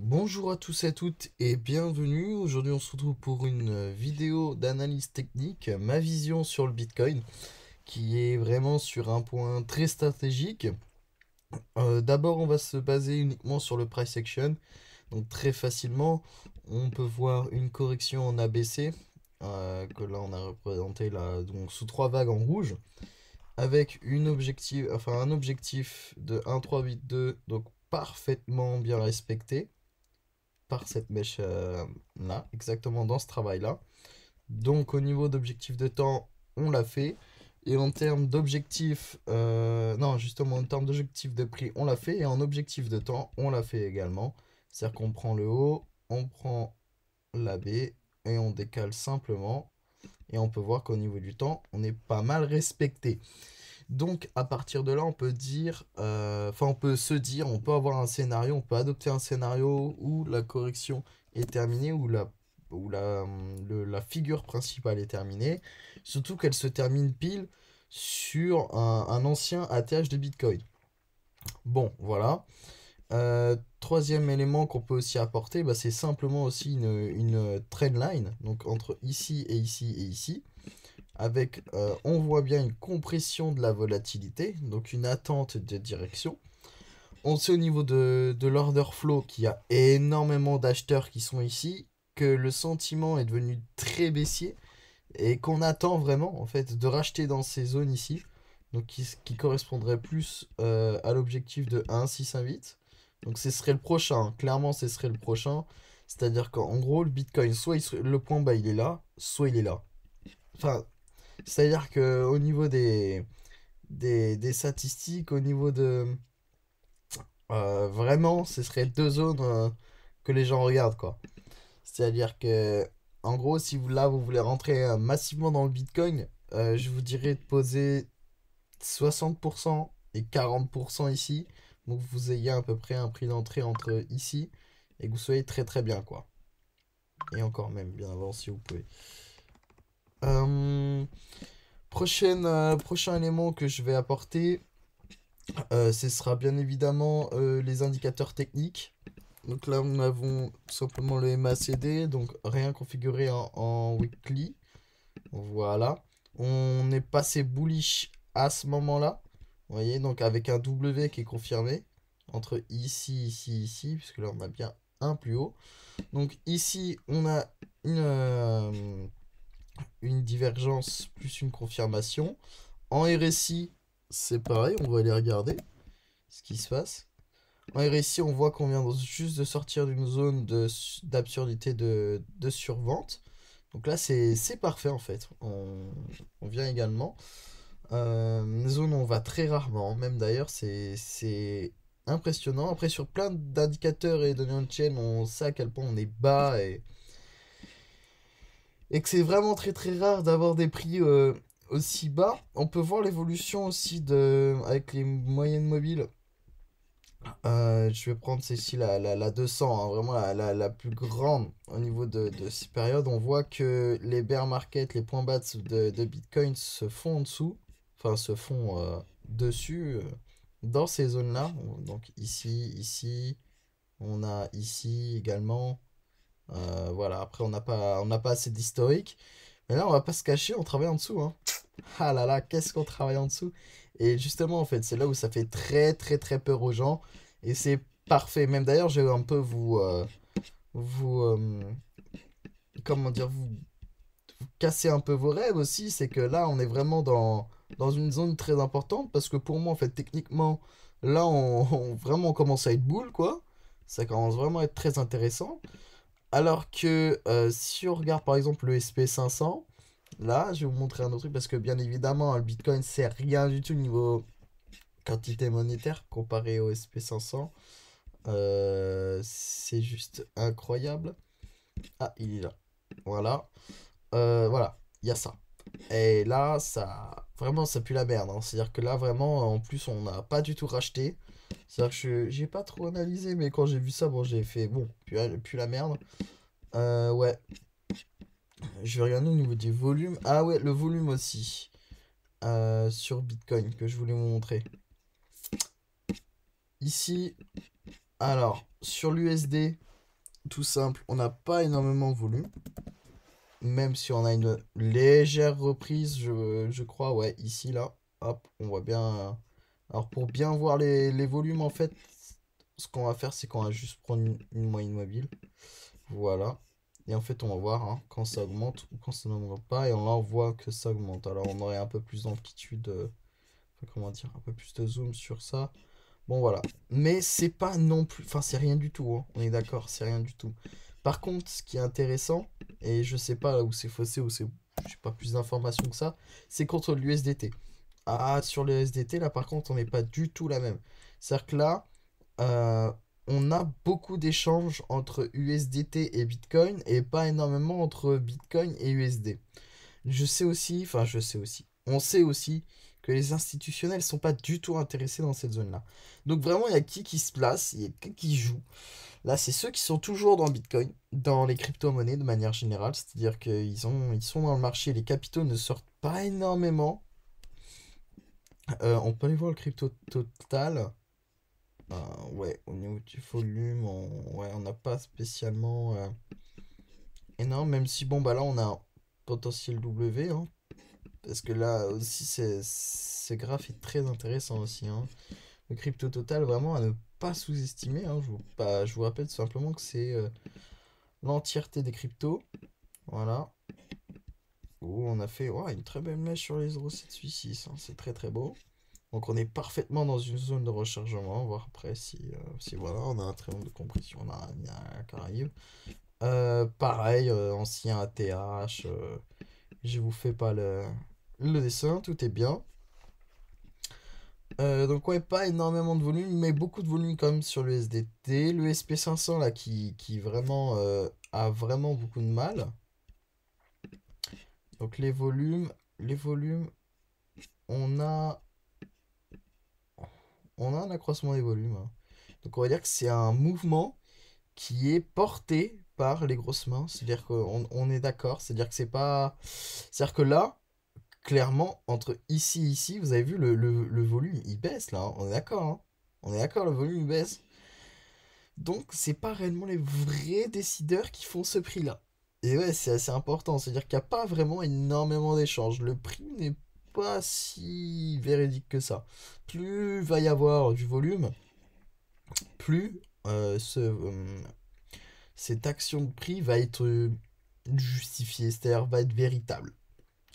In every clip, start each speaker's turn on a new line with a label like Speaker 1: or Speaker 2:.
Speaker 1: Bonjour à tous et à toutes et bienvenue. Aujourd'hui, on se retrouve pour une vidéo d'analyse technique, ma vision sur le Bitcoin, qui est vraiment sur un point très stratégique. D'abord, on va se baser uniquement sur le price action. Donc très facilement, on peut voir une correction en ABC, que là on a représenté là, donc sous trois vagues en rouge, avec un objectif de 1,382, donc parfaitement bien respecté par cette mèche là, exactement dans ce travail-là. Donc au niveau d'objectif de temps, on l'a fait. Et en termes d'objectif, non, justement en termes d'objectif de prix, on l'a fait. Et en objectif de temps, on l'a fait également. C'est-à-dire qu'on prend le haut, on prend la B et on décale simplement. Et on peut voir qu'au niveau du temps, on est pas mal respecté. Donc à partir de là, on peut dire, on peut se dire, on peut avoir un scénario, on peut adopter un scénario où la correction est terminée, où la figure principale est terminée, surtout qu'elle se termine pile sur un ancien ATH de Bitcoin. Bon, voilà. Troisième élément qu'on peut aussi apporter, bah, c'est simplement aussi une trendline, donc entre ici et ici et ici avec, on voit bien une compression de la volatilité, donc une attente de direction. On sait au niveau de l'order flow qu'il y a énormément d'acheteurs qui sont ici, que le sentiment est devenu très baissier et qu'on attend vraiment en fait de racheter dans ces zones ici, donc qui correspondrait plus à l'objectif de 1,618. Donc ce serait le prochain, hein. Clairement ce serait le prochain. C'est-à-dire qu'en gros le Bitcoin, le point bas il est là, soit il est là. Enfin, c'est-à-dire qu'au niveau des statistiques, au niveau de... vraiment, ce serait deux zones que les gens regardent, quoi. C'est-à-dire que, en gros, si vous, là, vous voulez rentrer massivement dans le Bitcoin, je vous dirais de poser 60% et 40% ici. Donc vous ayez à peu près un prix d'entrée entre ici et que vous soyez très très bien, quoi. Et encore même bien avant si vous pouvez. Euh, prochain élément que je vais apporter, ce sera bien évidemment les indicateurs techniques. Donc là, nous avons tout simplement le MACD, donc rien configuré en weekly. Voilà. On est passé bullish à ce moment-là. Vous voyez, donc avec un W qui est confirmé entre ici, ici, ici, puisque là on a bien un plus haut. Donc ici, on a une, une divergence plus une confirmation. En RSI, c'est pareil, on va aller regarder ce qui se passe. En RSI, on voit qu'on vient juste de sortir d'une zone d'absurdité de survente. Donc là, c'est parfait en fait. On vient également. Une zone où on va très rarement, même d'ailleurs, c'est impressionnant. Après, sur plein d'indicateurs et de chain, on sait à quel point on est bas et que c'est vraiment très très rare d'avoir des prix aussi bas. On peut voir l'évolution aussi avec les moyennes mobiles. Je vais prendre celle-ci, la 200, hein, vraiment la plus grande au niveau de ces périodes. On voit que les bear market, les points bas de Bitcoin se font en dessous, enfin se font dessus dans ces zones-là. Donc ici, ici, on a ici également. Voilà, après on n'a pas assez d'historique. Mais là, on va pas se cacher, on travaille en dessous, hein. Ah là là, qu'est-ce qu'on travaille en dessous. Et justement, en fait, c'est là où ça fait très très très peur aux gens. Et c'est parfait. Même d'ailleurs, je vais un peu vous comment dire, vous casser un peu vos rêves aussi. C'est que là, on est vraiment dans une zone très importante. Parce que pour moi, en fait, techniquement, là, vraiment, on commence à être boule, quoi. Ça commence vraiment à être très intéressant. Alors que si on regarde par exemple le SP500, là, je vais vous montrer un autre truc parce que bien évidemment, le Bitcoin, c'est rien du tout niveau quantité monétaire comparé au SP500. C'est juste incroyable. Ah, il est là. Voilà. Voilà, il y a ça. Et là, ça, vraiment, ça pue la merde, hein. C'est-à-dire que là, vraiment, en plus, on n'a pas du tout racheté. C'est-à-dire que j'ai pas trop analysé, mais quand j'ai vu ça, bon, j'ai fait, bon, pue la merde. Ouais, je vais regarder au niveau du volume. Ah ouais, le volume aussi. Sur Bitcoin que je voulais vous montrer. Ici, alors, sur l'USD. tout simple, on n'a pas énormément de volume. Même si on a une légère reprise, je crois, ouais, ici, là. Hop, on voit bien. Alors, pour bien voir les volumes, en fait, ce qu'on va faire, c'est qu'on va juste prendre une moyenne mobile. Voilà. Et en fait, on va voir hein, quand ça augmente ou quand ça n'augmente pas. Et là, on voit que ça augmente. Alors, on aurait un peu plus d'amplitude, enfin, comment dire, un peu plus de zoom sur ça. Bon, voilà. Mais c'est pas non plus. Enfin, c'est rien du tout. Hein. On est d'accord, c'est rien du tout. Par contre, ce qui est intéressant, et je sais pas là où c'est faussé, où c'est. J'ai pas plus d'informations que ça, c'est contre l'USDT. Ah, sur le SDT, là, par contre, on n'est pas du tout la même. C'est-à-dire que là, euh, on a beaucoup d'échanges entre USDT et Bitcoin et pas énormément entre Bitcoin et USD. Je sais aussi, enfin, je sais aussi, on sait aussi que les institutionnels sont pas du tout intéressés dans cette zone-là. Donc vraiment, il y a qui se place, il y a qui joue. Là, c'est ceux qui sont toujours dans Bitcoin, dans les crypto-monnaies de manière générale, c'est-à-dire ils sont dans le marché, les capitaux ne sortent pas énormément. On peut aller voir le crypto total. Ouais, au niveau du volume, ouais, on n'a pas spécialement énorme, même si bon, bah là, on a un potentiel W, hein, parce que là aussi, ce graphe est très intéressant aussi. Hein. Le crypto total, vraiment à ne pas sous-estimer. Hein. Je vous rappelle tout simplement que c'est l'entièreté des cryptos. Voilà. Où on a fait ouais, une très belle mèche sur les 0,786. Hein. C'est très très beau. Donc on est parfaitement dans une zone de rechargement. On va voir après si voilà, on a un triangle de compression, il y a un qui arrive. Pareil, ancien ATH. Je vous fais pas le dessin, tout est bien. Donc ouais, pas énormément de volume, mais beaucoup de volume quand même sur le SDT. Le SP500 là qui vraiment a vraiment beaucoup de mal. Donc les volumes, on a, on a un accroissement des volumes. Hein. Donc on va dire que c'est un mouvement qui est porté par les grosses mains. C'est-à-dire qu'on est d'accord. C'est-à-dire que c'est pas. C'est-à-dire que là, clairement, entre ici et ici, vous avez vu le volume, il baisse là. Hein. On est d'accord. Hein. On est d'accord, le volume il baisse. Donc, c'est pas réellement les vrais décideurs qui font ce prix-là. Et ouais, c'est assez important. C'est-à-dire qu'il n'y a pas vraiment énormément d'échanges. Le prix n'est pas si véridique que ça. Plus va y avoir du volume, plus cette action de prix va être justifiée, c'est-à-dire va être véritable.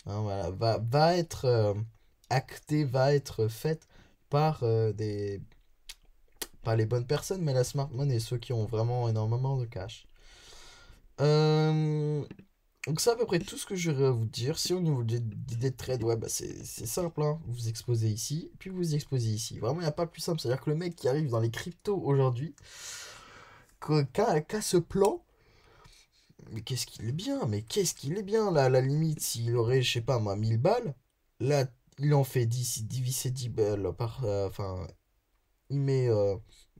Speaker 1: Hein, voilà, va être actée, va être faite par pas les bonnes personnes, mais la smart money, ceux qui ont vraiment énormément de cash. Euh, donc c'est à peu près tout ce que j'aurais à vous dire. Si au niveau des trades, ouais, bah c'est simple, hein. Vous exposez ici, puis vous exposez ici. Vraiment, il n'y a pas plus simple. C'est-à-dire que le mec qui arrive dans les cryptos aujourd'hui, qu'a ce plan, mais qu'est-ce qu'il est bien, mais qu'est-ce qu'il est bien, là, à la limite, s'il aurait, je sais pas moi, 1000 balles, là, il en fait 10, il divise ses 10 balles par, enfin, il met,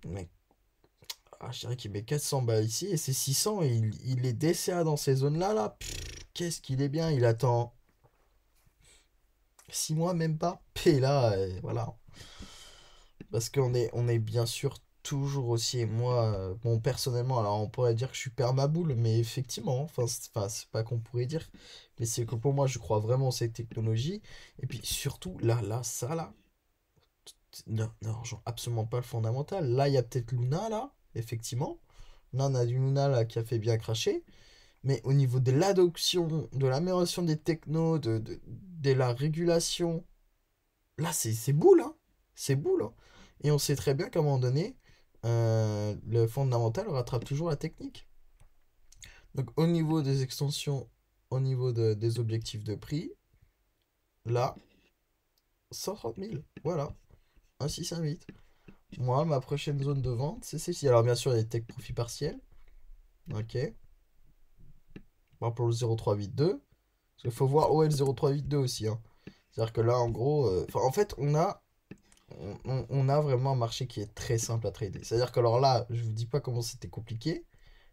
Speaker 1: mec, je dirais qu'il met 400 balles ici, et c'est 600, et il est DCA dans ces zones-là, là, pff, qu'est-ce qu'il est bien, il attend 6 mois, même pas, et là, voilà, parce on est bien sûr toujours aussi, et moi, bon, personnellement, alors on pourrait dire que je suis père ma boule, mais effectivement, enfin, c'est pas qu'on pourrait dire, mais c'est que pour moi, je crois vraiment en cette technologie, et puis surtout, ça, là, non, genre, absolument pas le fondamental. Là, il y a peut-être Luna, là, effectivement. Là, on a du Luna, là, qui a fait bien cracher, mais au niveau de l'adoption, de l'amélioration des technos, de la régulation, là, c'est boule, hein. C'est boule, hein. Et on sait très bien qu'à un moment donné, le fondamental rattrape toujours la technique. Donc, au niveau des extensions, au niveau des objectifs de prix, là, 130 000. Voilà. Un 618. Moi, ma prochaine zone de vente, c'est celle-ci. Alors, bien sûr, il y a des tech profit partiels. Ok. Bon, pour le 0382. Parce qu'il faut voir OL 0382 aussi. Hein. C'est-à-dire que là, en gros, en fait, on a vraiment un marché qui est très simple à trader. C'est-à-dire que alors là, je vous dis pas comment c'était compliqué,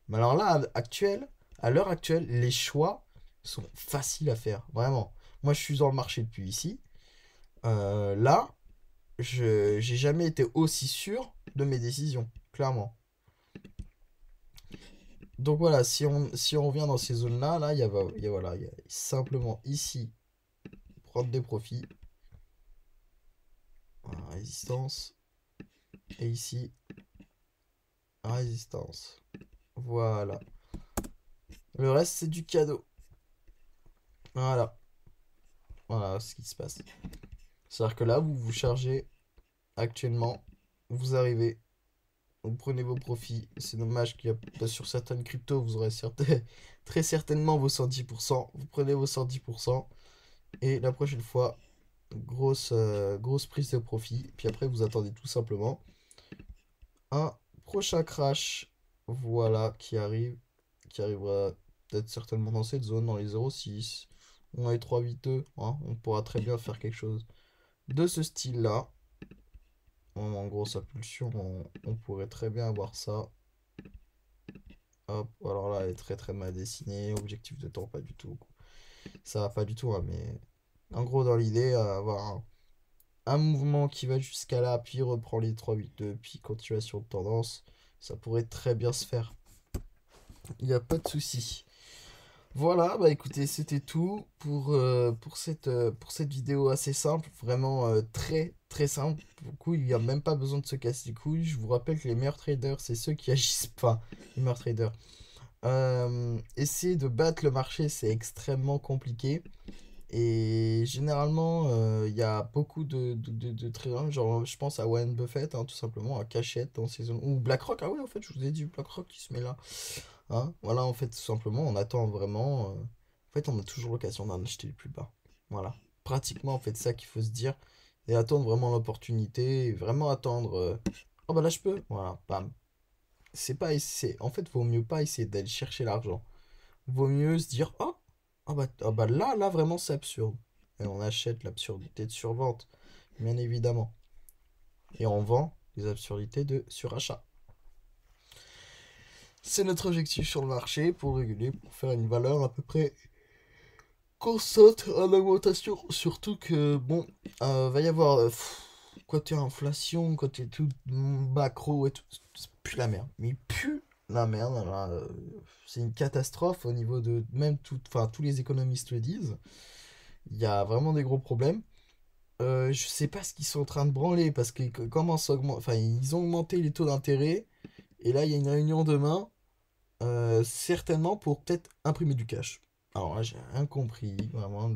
Speaker 1: mais alors là, à l'heure actuelle, les choix sont faciles à faire, vraiment. Moi, je suis dans le marché depuis ici. Là, j'ai jamais été aussi sûr de mes décisions, clairement. Donc voilà, si on revient dans ces zones-là, là, voilà, il y a simplement ici, prendre des profits. Voilà, résistance. Et ici, résistance. Voilà. Le reste, c'est du cadeau. Voilà. Voilà ce qui se passe. C'est-à-dire que là, vous vous chargez actuellement. Vous arrivez. Vous prenez vos profits. C'est dommage qu'il y a pas sur certaines cryptos, vous aurez très certainement vos 110%. Vous prenez vos 110%. Et la prochaine fois, grosse prise de profit. Puis après, vous attendez tout simplement un prochain crash. Voilà, qui arrive. Qui arrivera peut-être certainement dans cette zone, dans les 0,6. On a les 3,82, hein, on pourra très bien faire quelque chose de ce style-là. En grosse impulsion, on pourrait très bien avoir ça. Hop, alors là, elle est très mal dessinée. Objectif de temps, pas du tout. Ça va pas du tout, hein, mais en gros, dans l'idée, avoir un mouvement qui va jusqu'à là, puis reprend les 3,82, puis continuation de tendance, ça pourrait très bien se faire. Il n'y a pas de souci. Voilà, bah écoutez, c'était tout pour cette vidéo assez simple, vraiment très simple. Pour le coup, il n'y a même pas besoin de se casser les couilles. Je vous rappelle que les meilleurs traders, c'est ceux qui agissent pas. Les meilleurs traders. Essayer de battre le marché, c'est extrêmement compliqué. Et généralement, il y a beaucoup de traders, genre je pense à Warren Buffett, hein, tout simplement, à Cachette dans ces zones. Ou BlackRock, ah oui, en fait, je vous ai dit BlackRock qui se met là. Hein, voilà, en fait, tout simplement, on attend vraiment. En fait, on a toujours l'occasion d'en acheter le plus bas. Voilà. Pratiquement, en fait, ça qu'il faut se dire. Et attendre vraiment l'opportunité. Et vraiment attendre. Oh, bah là, je peux. Voilà, bam. C'est pas. En fait, vaut mieux pas essayer d'aller chercher l'argent. Vaut mieux se dire, oh, ah bah là, vraiment, c'est absurde. Et on achète l'absurdité de survente, bien évidemment. Et on vend les absurdités de surachat. C'est notre objectif sur le marché pour réguler, pour faire une valeur à peu près constante en augmentation. Surtout que, bon, va y avoir côté inflation, côté tout macro et tout. C'est plus la merde. Mais plus la merde. Là, c'est une catastrophe au niveau de. Même tout, enfin, tous les économistes le disent. Il y a vraiment des gros problèmes. Je sais pas ce qu'ils sont en train de branler parce qu'ils commencent à augmenter. Enfin, ils ont augmenté les taux d'intérêt. Et là, il y a une réunion demain. Certainement pour peut-être imprimer du cash. Alors là, j'ai rien compris, vraiment.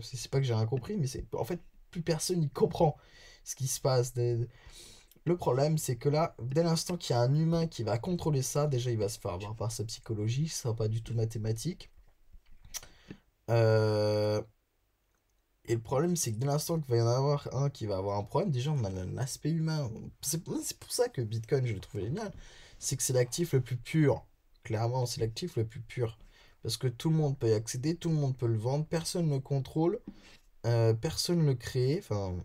Speaker 1: C'est pas que j'ai rien compris, mais c'est en fait plus personne n'y comprend ce qui se passe. Le problème, c'est que là, dès l'instant qu'il y a un humain qui va contrôler ça, déjà il va se faire avoir par sa psychologie, ce sera pas du tout mathématique. Euh, Et le problème, c'est que dès l'instant qu'il va y en avoir un qui va avoir un problème, déjà on a l'aspect humain. C'est pour ça que Bitcoin, je le trouve génial. C'est que c'est l'actif le plus pur. Clairement, c'est l'actif le plus pur. Parce que tout le monde peut y accéder, tout le monde peut le vendre, personne ne le contrôle, personne ne le crée, enfin,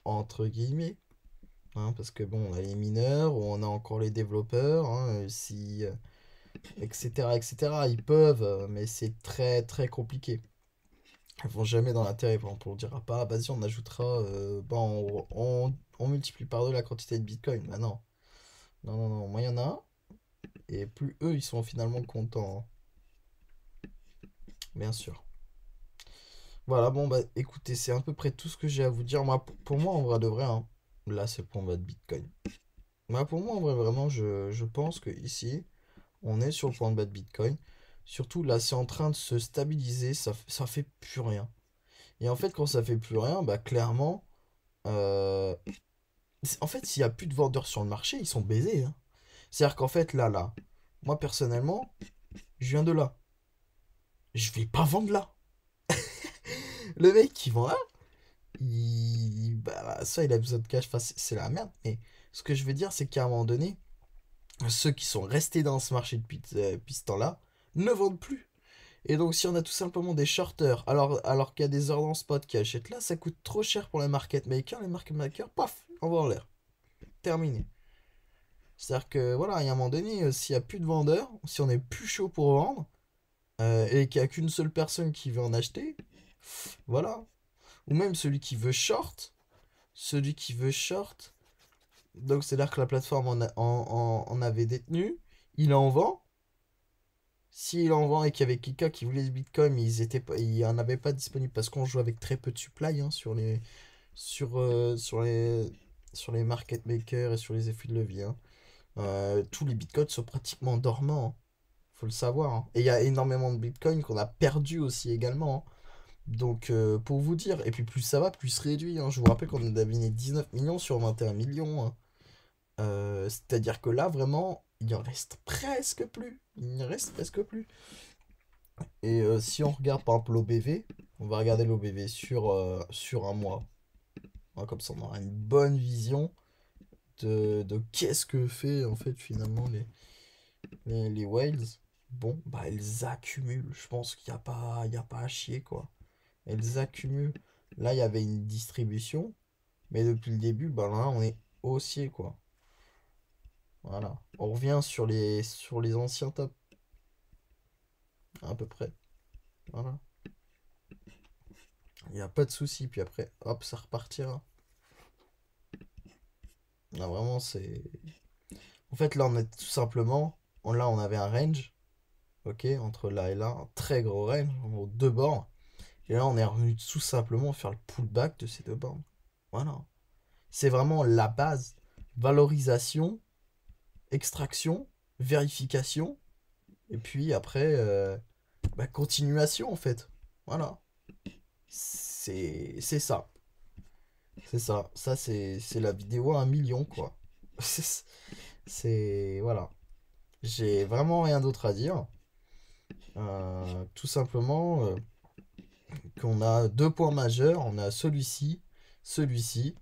Speaker 1: entre guillemets. Hein, parce que bon, on a les mineurs, on a encore les développeurs, hein, si, etc., etc. Ils peuvent, mais c'est très compliqué. Elles vont jamais dans l'intérêt. Par exemple, on dira pas, ah, vas-y, on ajoutera, bon, on multiplie par deux la quantité de Bitcoin. Bah non, non. Moi, il y en a un, et plus eux, ils sont finalement contents, hein, bien sûr. Voilà, bon, bah écoutez, c'est à peu près tout ce que j'ai à vous dire. Moi, pour moi, en vrai de vrai, hein, là, c'est le point bas de Bitcoin. Moi, pour moi, en vrai, vraiment, je pense que ici, on est sur le point de bas de Bitcoin. Surtout, là, c'est en train de se stabiliser, ça fait plus rien. Et en fait, quand ça fait plus rien, bah clairement. euh, En fait, s'il n'y a plus de vendeurs sur le marché, ils sont baisés, hein. C'est-à-dire qu'en fait, là, moi personnellement, je viens de là. Je vais pas vendre là. Le mec qui vend là, bah, ça, il a besoin de cash. Enfin, c'est la merde. Mais ce que je veux dire, c'est qu'à un moment donné, ceux qui sont restés dans ce marché depuis ce temps-là ne vendent plus. Et donc, si on a tout simplement des shorters, alors qu'il y a des ordres en spot qui achètent là, ça coûte trop cher pour les market makers. Les market makers, paf, envoie en l'air. Terminé. C'est-à-dire que voilà, il y a un moment donné, s'il n'y a plus de vendeurs, si on est plus chaud pour vendre, et qu'il n'y a qu'une seule personne qui veut en acheter, voilà. Ou même celui qui veut short, donc c'est-à-dire que la plateforme en avait détenu, il en vend, S'il en vend et qu'il y avait quelqu'un qui voulait des bitcoins, mais il n'y en avait pas disponible parce qu'on joue avec très peu de supply hein, sur, euh, sur les, sur les market makers et sur les effets de levier. Hein. Tous les bitcoins sont pratiquement dormants. Hein. Faut le savoir. Hein. Et il y a énormément de bitcoins qu'on a perdu aussi également. Hein. Donc, pour vous dire, et puis plus ça va, plus se réduit. Hein. Je vous rappelle qu'on a deviné 19 millions sur 21 millions. Hein. C'est-à-dire que là, vraiment, il en reste presque plus. Il ne reste presque plus. Et si on regarde par exemple l'OBV, on va regarder l'OBV sur un mois. Hein, comme ça, on aura une bonne vision de qu'est-ce que fait en fait finalement les whales. Bon, bah elles accumulent. Je pense qu'il n'y a pas à chier quoi. Elles accumulent. Là, il y avait une distribution, mais depuis le début, bah là, on est haussier quoi. Voilà. On revient sur les anciens tops, à peu près. Voilà. Il n'y a pas de souci. Puis après, hop, ça repartira. Là, vraiment, c'est. En fait, là, on est tout simplement. Là, on avait un range, ok, entre là et là, un très gros range, en gros, deux bornes. Et là, on est revenu tout simplement faire le pullback de ces deux bornes. Voilà. C'est vraiment la base. Valorisation, extraction, vérification, et puis après, bah, continuation, en fait. Voilà. C'est ça. C'est ça. Ça, c'est la vidéo à 1 million, quoi. C'est. Voilà. J'ai vraiment rien d'autre à dire. Tout simplement qu'on a deux points majeurs. On a celui-ci, celui-ci.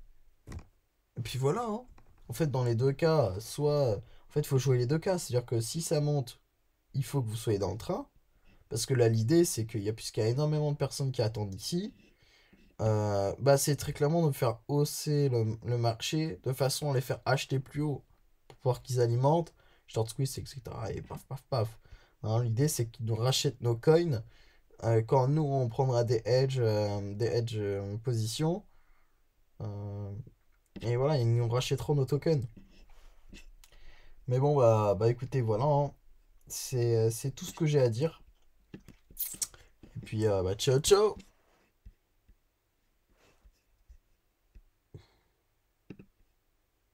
Speaker 1: Et puis voilà. Hein. En fait, dans les deux cas, soit. En fait, il faut jouer les deux cas. C'est-à-dire que si ça monte, il faut que vous soyez dans le train. Parce que là, l'idée, c'est qu'il y a, puisqu'il y a énormément de personnes qui attendent ici, bah, c'est très clairement de faire hausser le marché de façon à les faire acheter plus haut pour pouvoir qu'ils alimentent, short squeeze, etc. Et paf, paf, paf. Hein, l'idée, c'est qu'ils nous rachètent nos coins quand nous, on prendra des edge position. euh, et voilà, ils nous rachèteront nos tokens. Mais bon, bah écoutez, voilà. Hein. C'est tout ce que j'ai à dire. Et puis, bah, ciao, ciao!